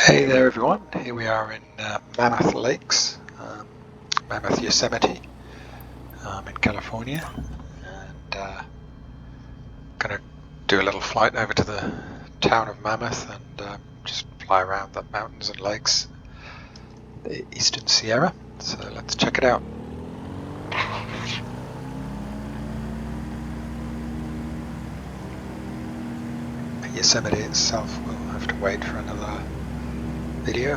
Hey there everyone, here we are in Mammoth Lakes, Mammoth Yosemite in California, and going to do a little flight over to the town of Mammoth and just fly around the mountains and lakes, the Eastern Sierra, so let's check it out. Yosemite itself will have to wait for another video.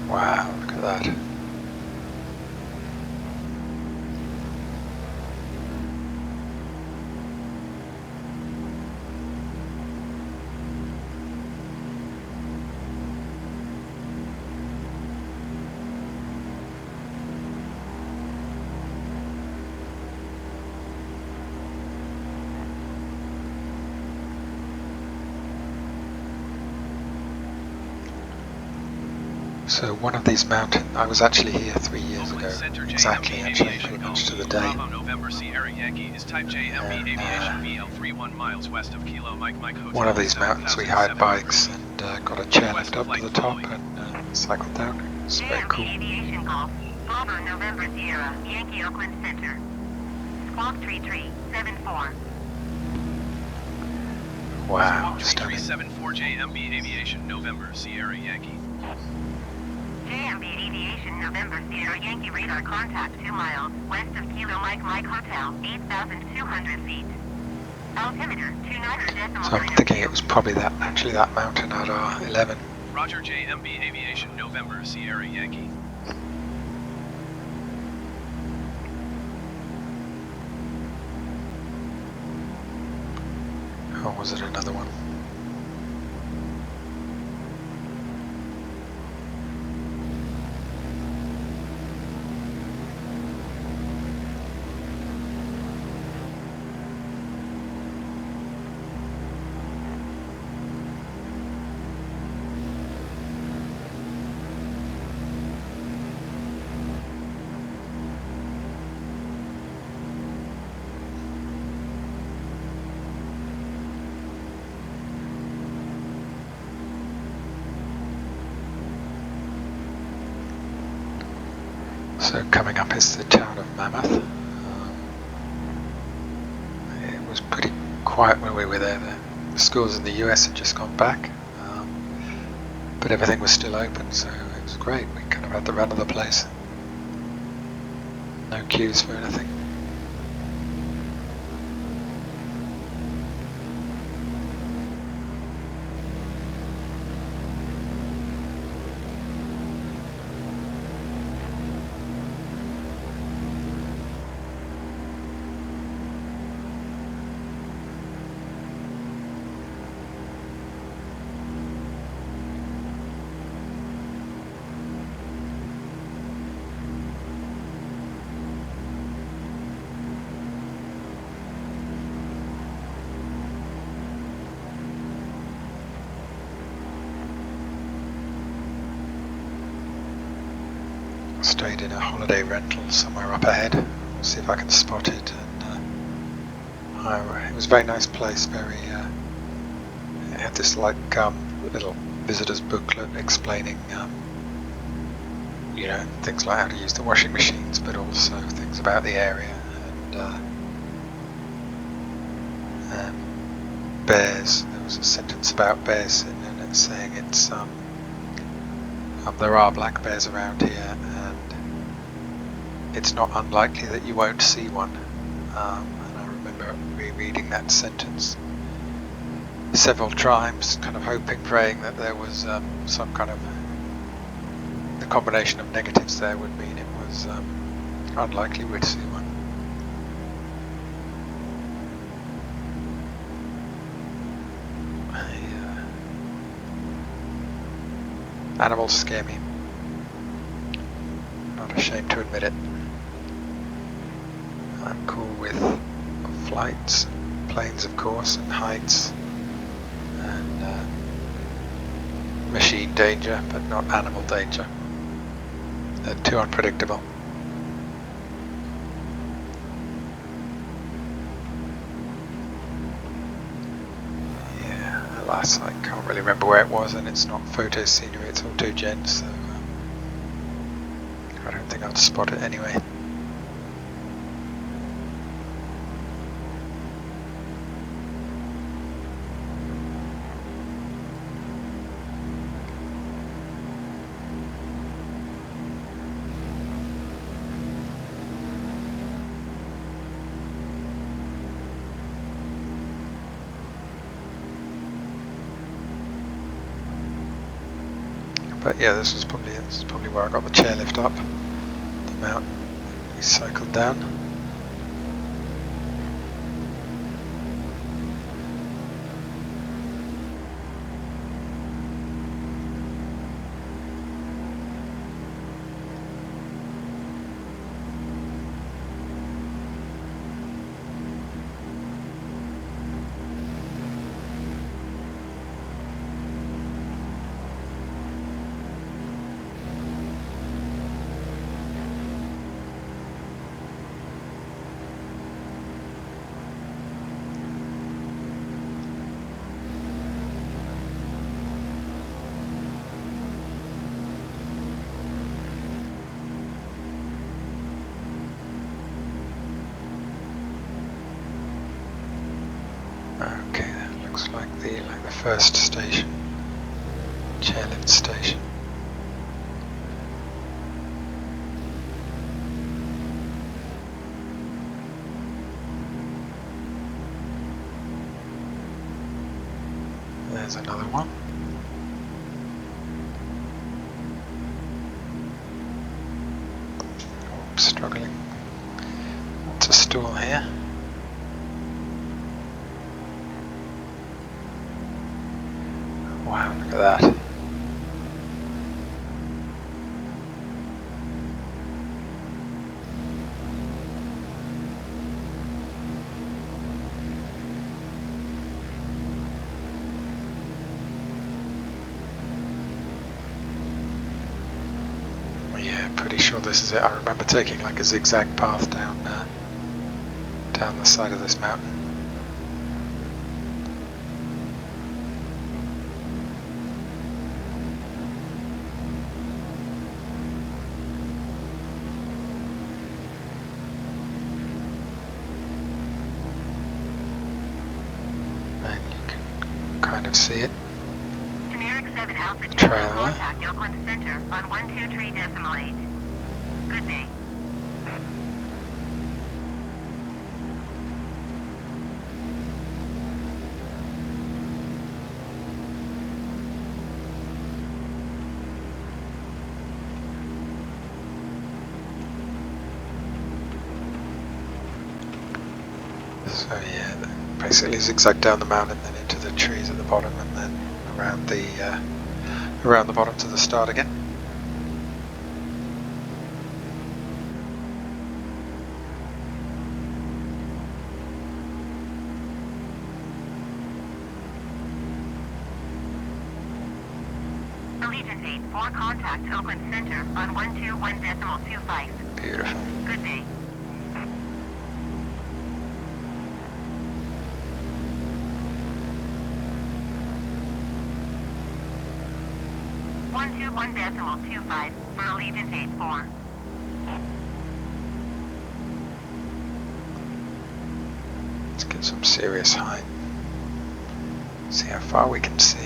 Wow, look at that. So one of these mountains, I was actually here 3 years ago, exactly actually, pretty much to the day. One of these mountains we hired bikes and got a chairlift up to the top and cycled down. It's very cool. Aviation Golf, Bravo November Sierra, Yankee Oakland Center. Squawk 3374. Wow, stunning. 374 JMB Aviation November Sierra Yankee. JMB Aviation November Sierra Yankee radar contact 2 miles west of Kilo Mike Hotel, 8,200 feet. Altimeter 29.9. So I'm thinking it was probably actually that mountain at R11. Roger, JMB Aviation November Sierra Yankee. Or was it another one? So coming up is the town of Mammoth. It was pretty quiet when we were there. The schools in the US had just gone back, but everything was still open, so it was great. We kind of had the run of the place. No queues for anything. Stayed in a holiday rental somewhere up ahead. We'll see if I can spot it. And it was a very nice place. It had this like little visitor's booklet explaining, things like how to use the washing machines, but also things about the area and bears. There was a sentence about bears, and it's saying it's there are black bears around here, and it's not unlikely that you won't see one. And I remember rereading that sentence several times, kind of hoping, praying that there was some kind of, the combination of negatives there would mean it was unlikely we'd see one. Animals scare me. Not ashamed to admit it. I'm cool with flights, planes of course, and heights, and machine danger, but not animal danger. They're too unpredictable. Yeah, alas, I can't really remember where it was, and it's not photo scenery, it's auto gen, so I don't think I'd spot it anyway. But yeah, this is probably where I got the chairlift up the mountain. We cycled down. Okay, that looks like the first station, chairlift station. There's another one. Oh, I'm struggling. What's a stool here? Wow, look at that. Yeah, pretty sure this is it. I remember taking like a zigzag path down the side of this mountain. And you can kind of see it. Generic 7 Alpha Trail. contact Oakland Center on 123.8. Good day. So yeah, basically zigzag down the mountain, then into the trees at the bottom, and then around the bottom to the start again. Allegiance 8 for contact Oakland Center on 121.25. Beautiful. Good day. One 121.25 for Allegiance 8-4. Let's get some serious height. See how far we can see.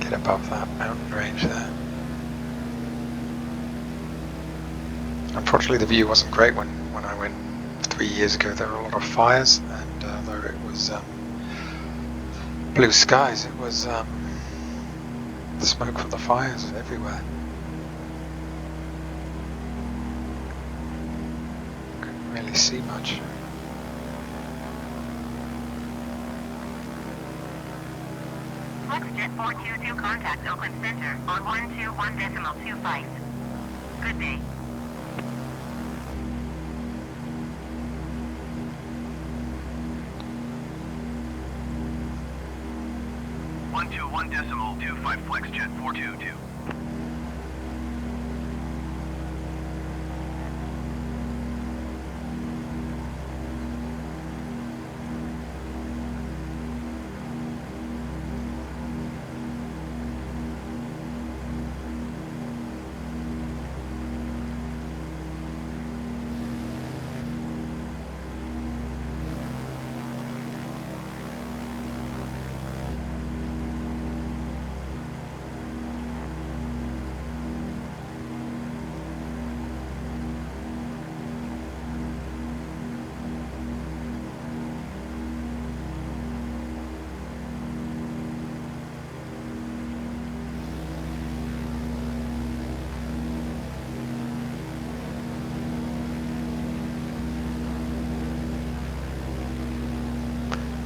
Get above that mountain range there. Unfortunately, the view wasn't great when I went 3 years ago. There were a lot of fires, and though it was blue skies, it was the smoke from the fires everywhere. Couldn't really see much. FlexJet 422 contact Oakland Center on 121.25. Good day. 121.25 flex jet 422.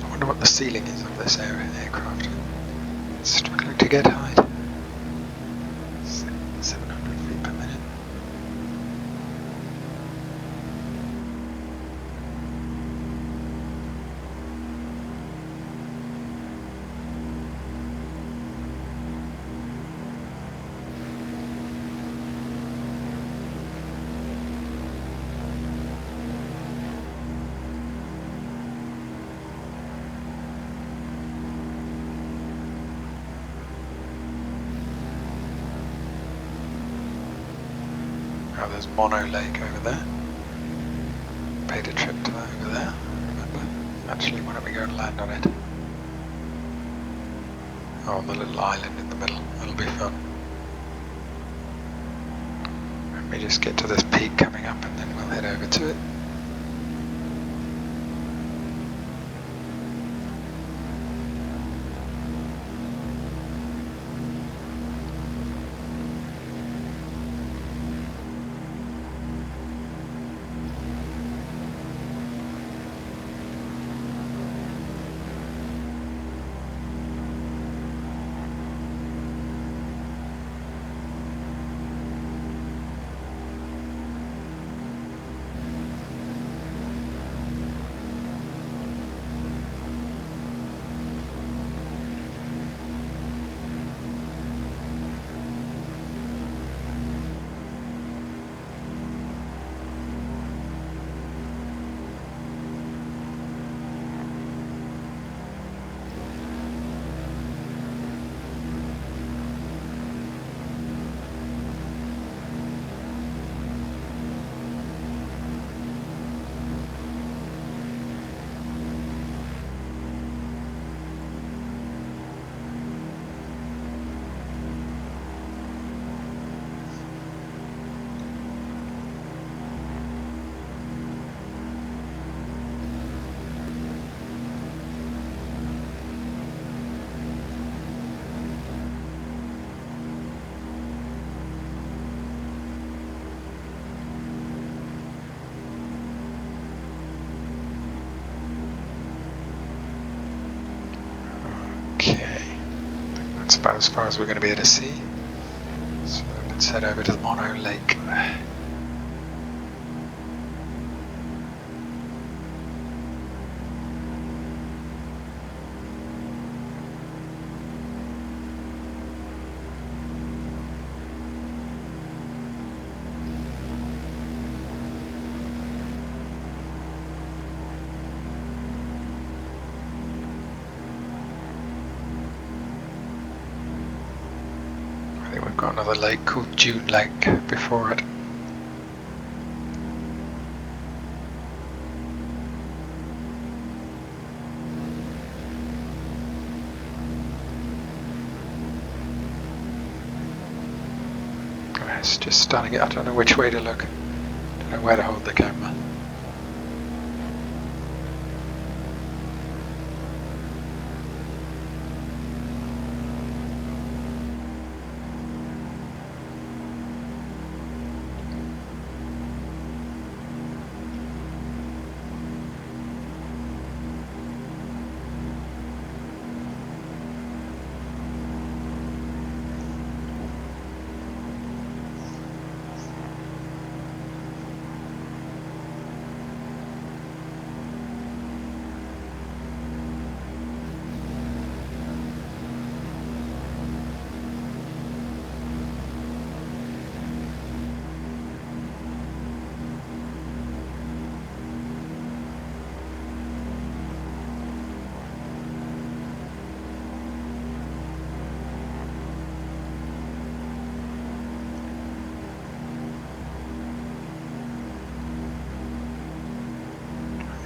I wonder what the ceiling is of this aircraft. It's struggling to get height. 700 feet per minute. Oh, there's Mono Lake over there. Paid a trip to that over there, remember? Actually, why don't we go and land on it? Oh, on the little island in the middle. That'll be fun. Let me just get to this peak coming up and then we'll head over to it. Okay, that's about as far as we're going to be able to see. So let's head over to the Mono Lake. I think we've got another lake called June Lake before it. It's just starting it. I don't know which way to look. Don't know where to hold the camera.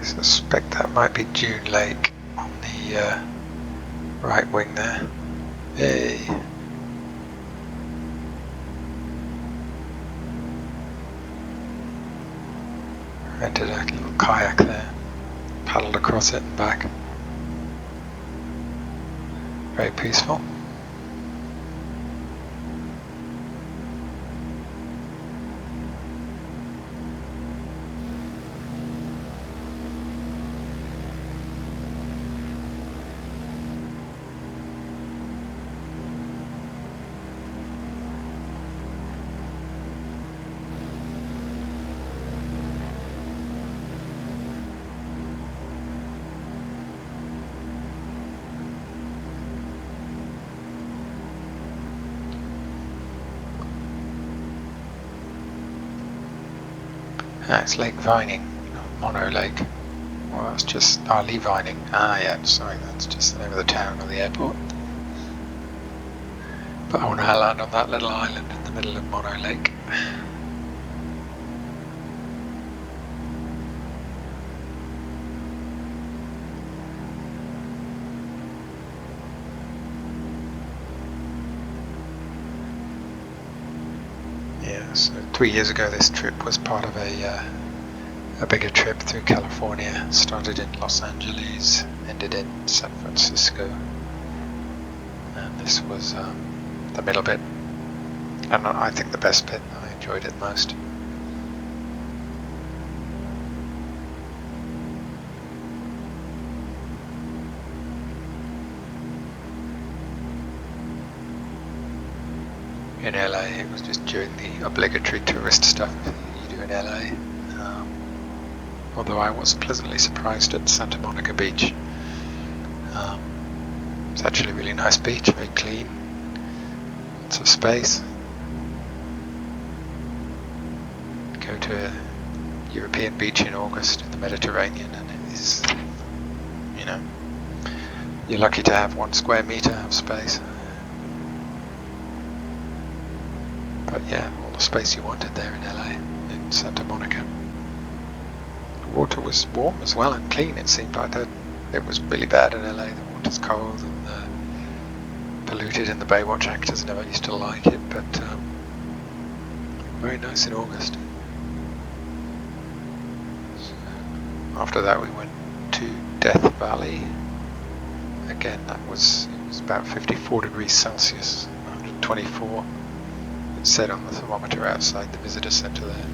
suspect that might be June Lake on the right wing there. Hey! Rented a little kayak there, paddled across it and back. Very peaceful. It's Lake Vining, Mono Lake. Well, that's just Lee Vining. Yeah, sorry, that's just the name of the town or the airport. But I want to land on that little island in the middle of Mono Lake. Yeah, so 3 years ago this trip was part of a bigger trip through California. Started in Los Angeles, ended in San Francisco, and this was the middle bit, and I think the best bit. I enjoyed it most. In LA, it was just during the obligatory tourist stuff you do in LA. Although I was pleasantly surprised at Santa Monica Beach. It's actually a really nice beach, very clean, lots of space. Go to a European beach in August in the Mediterranean and it is, you know, you're lucky to have 1 square meter of space. But yeah, all the space you wanted there in LA, in Santa Monica. The water was warm as well and clean. It seemed like that. It was really bad in LA. The water's cold and polluted, and the Baywatch actors never used to like it. But very nice in August. So after that, we went to Death Valley. Again, it was about 54 degrees Celsius, 124. It said on the thermometer outside the visitor centre there.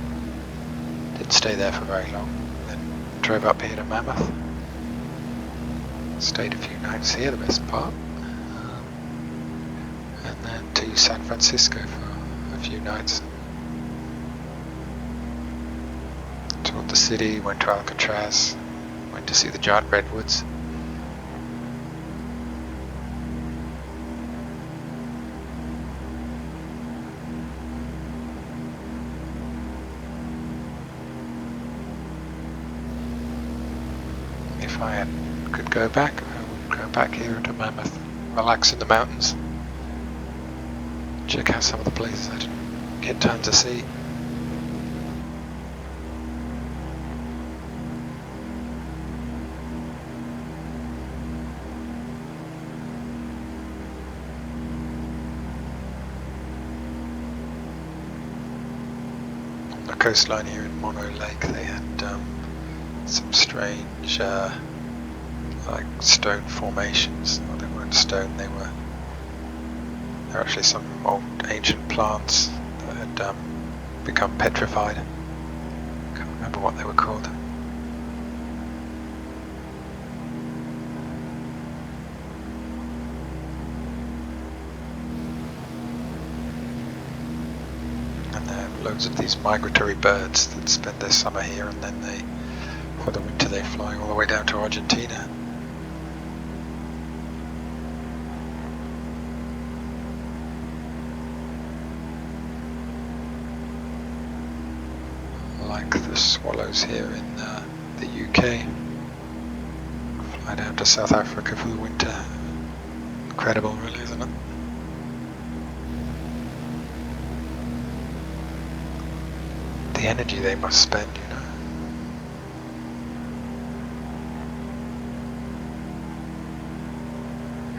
Didn't stay there for very long. Then drove up here to Mammoth. Stayed a few nights here, the best part. And then to San Francisco for a few nights. Toured the city, went to Alcatraz, went to see the giant redwoods. If I could go back, I would go back here to Mammoth, relax in the mountains, check out some of the places I didn't get time to see. On the coastline here in Mono Lake, they had some strange like stone formations. Well, they weren't stone, they were actually some old ancient plants that had become petrified. Can't remember what they were called. And there are loads of these migratory birds that spend their summer here, and then for the winter they fly all the way down to Argentina. Like the swallows here in the UK. Fly down to South Africa for the winter. Incredible, really, isn't it? The energy they must spend, you know.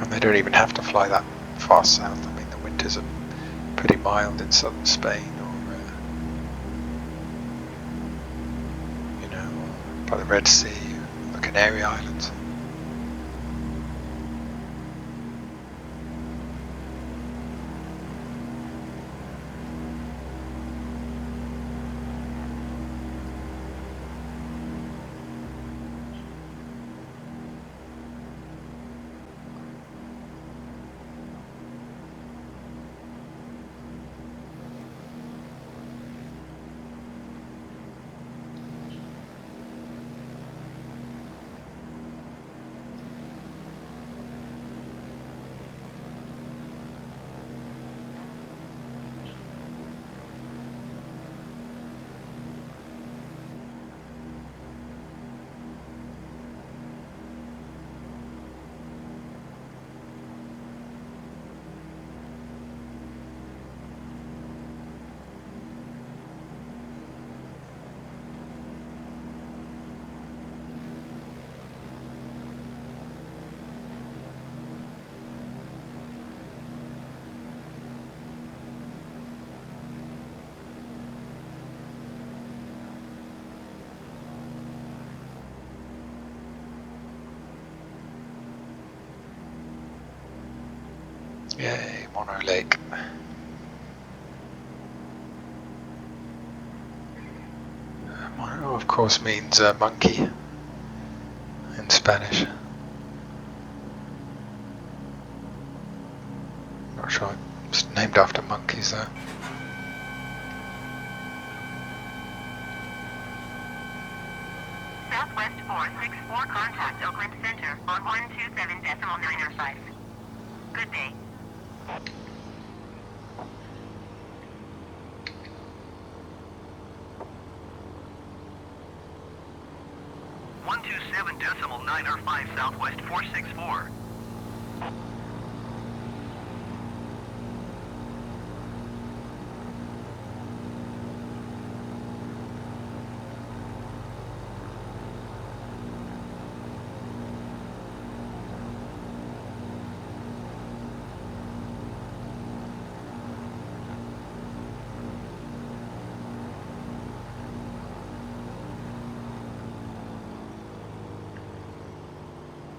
And they don't even have to fly that far south. I mean, the winters are pretty mild in southern Spain, or you know, by the Red Sea, the Canary Islands. Yay, Mono Lake. Mono, of course, means monkey in Spanish. Not sure it's named after monkeys though. Southwest 464, contact Oakland Center on 127.905. Good day. .905 Southwest 464.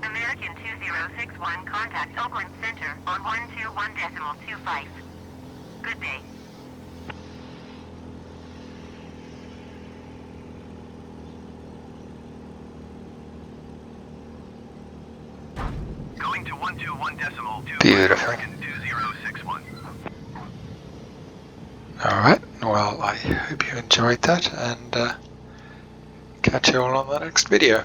American 2061, contact Oakland Center on 121.25. Good day. Going to 121.25. Beautiful. American 2061. Alright, well, I hope you enjoyed that, and catch you all on the next video.